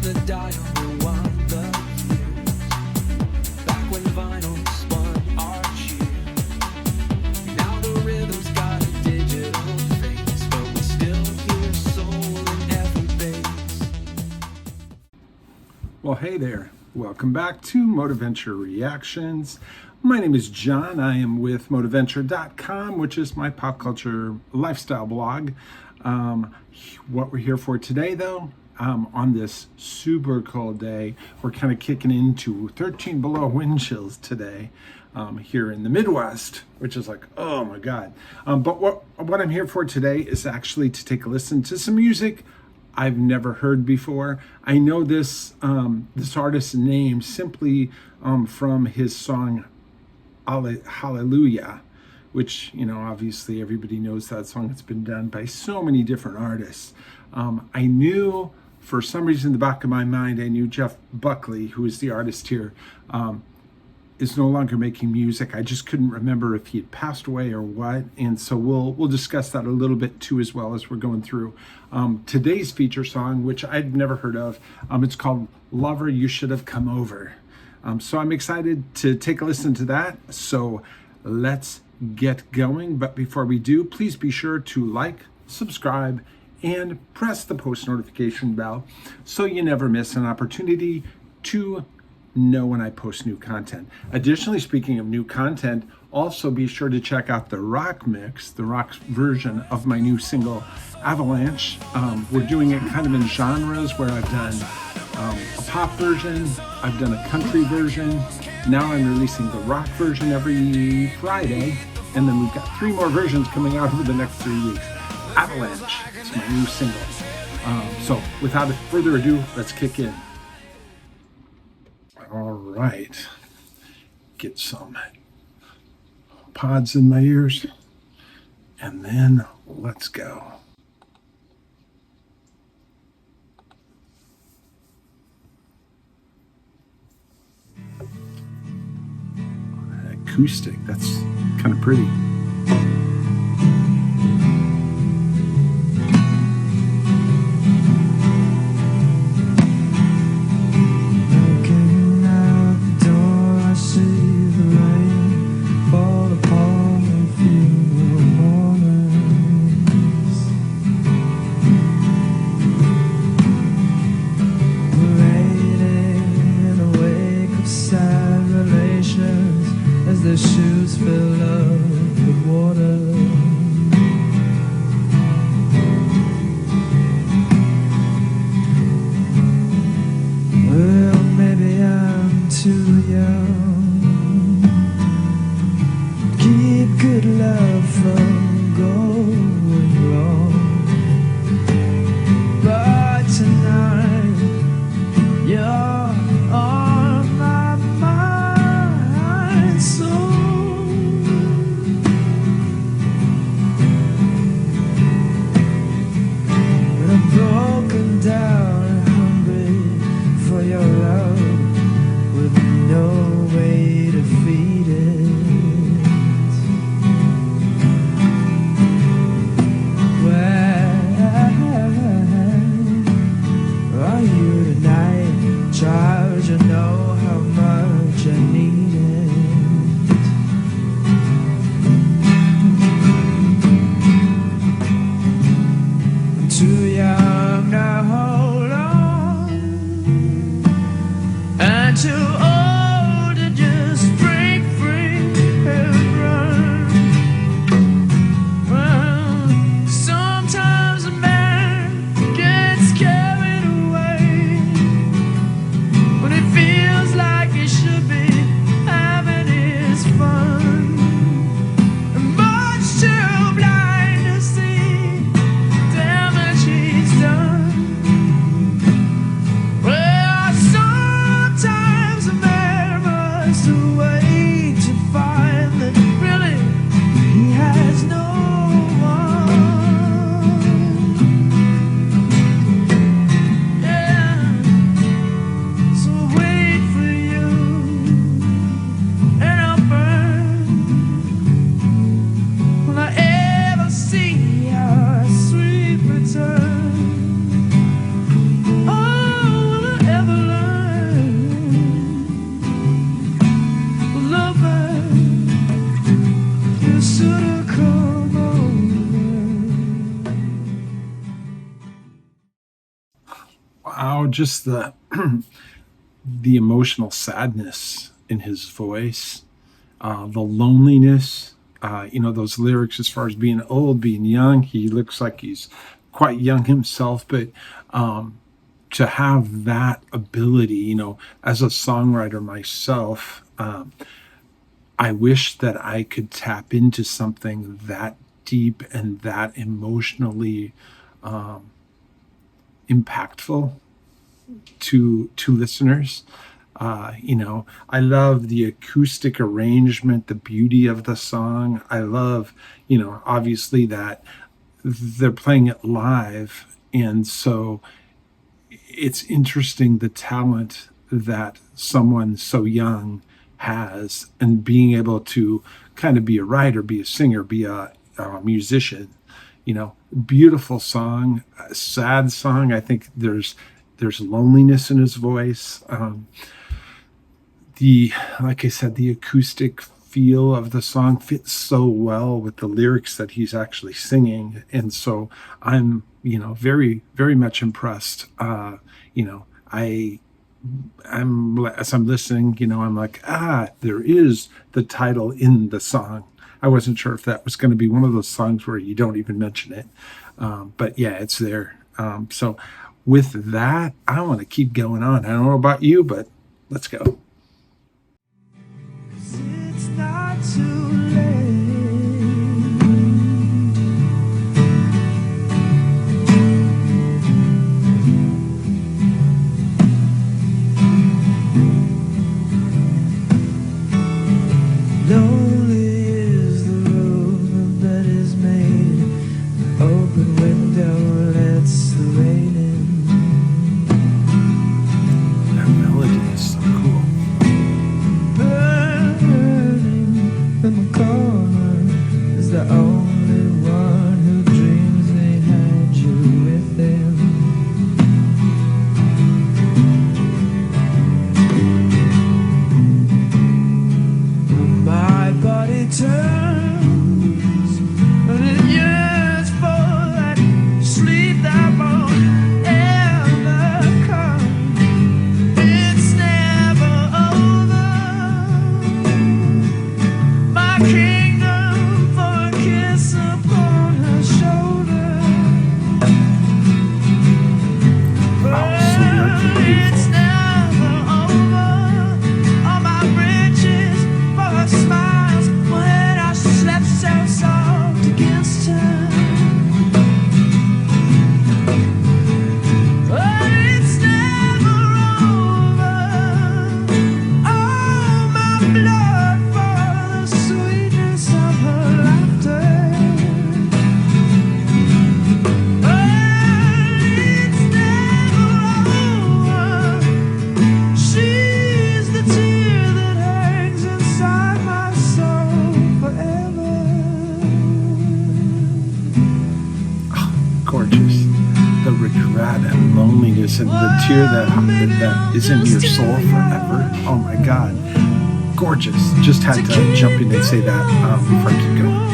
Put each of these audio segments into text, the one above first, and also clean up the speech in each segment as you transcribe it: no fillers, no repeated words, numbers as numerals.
the dial, rewind the years. Back when vinyl spun our cheers. Now the rhythm's got a digital face, but we still hear soul in every bass. Well, hey there. Welcome back to Moteventure Reactions. My name is John. I am with Moteventure.com, which is my pop culture lifestyle blog. What we're here for today, though, on this super cold day, we're kind of kicking into 13 below wind chills today here in the Midwest, which is like, oh my God. But what I'm here for today is actually to take a listen to some music I've never heard before. I know this artist's name simply from his song Hallelujah, which, you know, obviously everybody knows that song. It's been done by so many different artists. I knew, for some reason in the back of my mind, I knew Jeff Buckley, who is the artist here, is no longer making music. I just couldn't remember if he had passed away or what. And so we'll discuss that a little bit too, as well as we're going through today's feature song, which I'd never heard of. It's called Lover, You Should Have Come Over. So I'm excited to take a listen to that. So let's get going. But before we do, please be sure to like, subscribe, and press the post notification bell so you never miss an opportunity to know when I post new content. Additionally, speaking of new content, also be sure to check out the rock mix, the rock version of my new single, Avalanche. We're doing it kind of in genres where I've done a pop version, I've done a country version, now I'm releasing the rock version every Friday, and then we've got 3 more versions coming out over the next 3 weeks. Avalanche is my new single. So without further ado, let's kick in. All right, get some pods in my ears, and then let's go. Acoustic, that's kind of pretty. The shoes fill up with water. Well, maybe I'm too young. Keep good love from going wrong. But tonight, you're on my mind. So broken down and hungry for your love with no way to feed it. Where are you tonight, child? You know how much I need it. I'm too young to hold on, and too old to just break free and run. Well, sometimes a man gets carried away when it feels like Wow, just the emotional sadness in his voice, the loneliness. Those lyrics as far as being old, being young. He looks like he's quite young himself, but to have that ability, as a songwriter myself, I wish that I could tap into something that deep and that emotionally impactful to listeners. I love the acoustic arrangement, the beauty of the song. I love, obviously that they're playing it live, and so it's interesting the talent that someone so young has, and being able to kind of be a writer, be a singer, be a musician. Beautiful song, a sad song. I think there's loneliness in his voice. Like I said, the acoustic feel of the song fits so well with the lyrics that he's actually singing, and so I'm very, very much impressed. As I'm listening, I'm like, there is the title in the song. I wasn't sure if that was going to be one of those songs where you don't even mention it, but yeah, it's there. So with that, I want to keep going on. I don't know about you, but let's go. It's not too late. Lonely is the road that is made. Open window lets the rain in. That melody is so cool. Burning in the corner is the only one who dreams they had you with them. My body turns and it yearns for that sleep that won't ever come. It's never over. My kingdom for a kiss upon her shoulder. It's never over. All my bridges for her smiles when I slept so soft against her. But it's never over. All my blood for the sweetness of her laughter. But it's never over. She's the tear that hangs inside my soul forever. Gorgeous. The regret and loneliness and the tear that is in your soul forever. Oh my God. Gorgeous. Just had to jump in and say that before I keep going.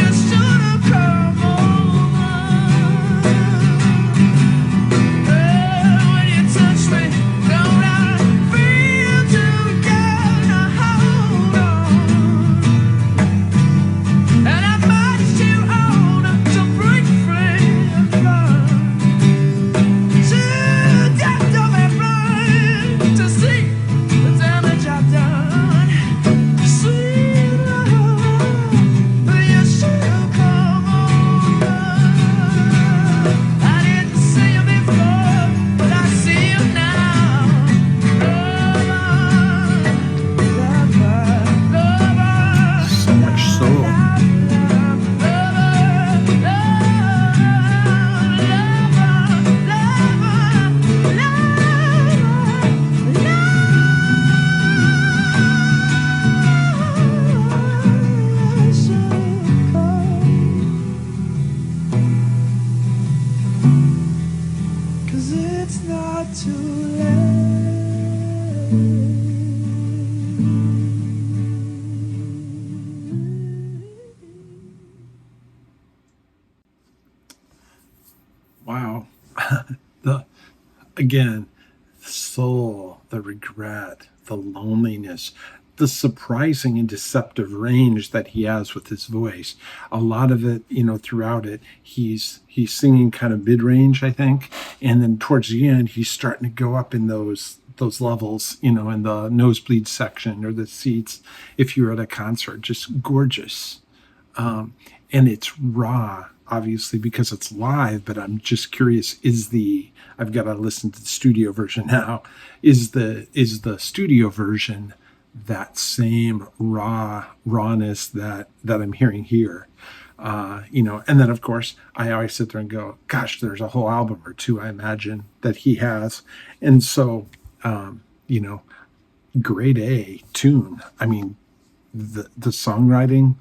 It's Wow. the Again, the soul, the regret, the loneliness, the surprising and deceptive range that he has with his voice. A lot of it, throughout it, he's singing kind of mid-range, I think, and then towards the end, he's starting to go up in those levels, in the nosebleed section or the seats. If you're at a concert, just gorgeous. And it's raw, obviously, because it's live, but I'm just curious, I've got to listen to the studio version now. Is the studio version that same rawness that I'm hearing here? And then of course I always sit there and go, gosh, there's a whole album or two, I imagine, that he has. And so, grade A tune. I mean, the songwriting,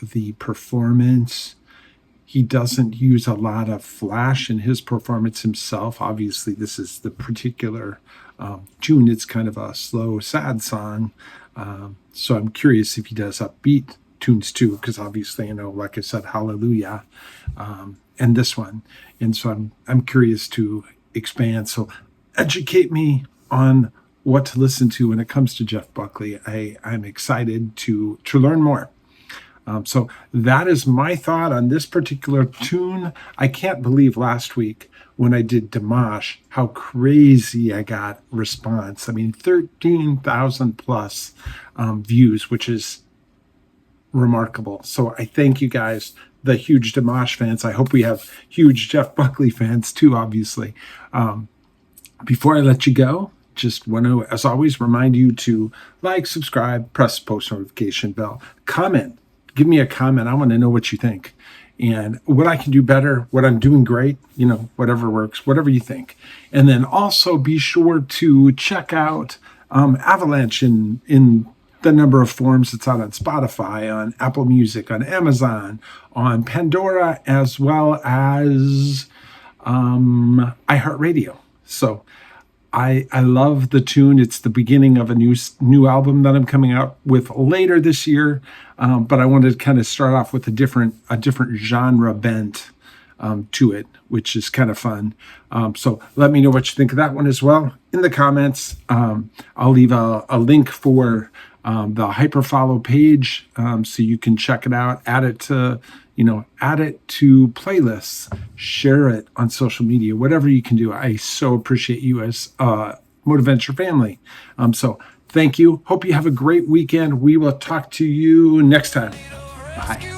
the performance. He doesn't use a lot of flash in his performance himself. Obviously, this is the particular tune. It's kind of a slow, sad song. So I'm curious if he does upbeat tunes too, because obviously, like I said, Hallelujah, and this one. And so I'm curious to expand. So educate me on what to listen to when it comes to Jeff Buckley. I'm excited to learn more. So that is my thought on this particular tune. I can't believe last week when I did Dimash, how crazy I got response. I mean, 13,000 plus views, which is remarkable. So I thank you guys, the huge Dimash fans. I hope we have huge Jeff Buckley fans too, obviously. Before I let you go, just want to, as always, remind you to like, subscribe, press the post notification bell, comment. Give me a comment. I want to know what you think and what I can do better, what I'm doing great, whatever works, whatever you think. And then also be sure to check out Avalanche in the number of forms. It's out on Spotify, on Apple Music, on Amazon, on Pandora, as well as iHeartRadio. So I love the tune. It's the beginning of a new album that I'm coming out with later this year. But I wanted to kind of start off with a different genre bent to it, which is kind of fun. So let me know what you think of that one as well in the comments. I'll leave a link for the Hyperfollow page so you can check it out, add it to playlists, share it on social media, whatever you can do. I so appreciate you as Moteventure family. So thank you. Hope you have a great weekend. We will talk to you next time. Bye.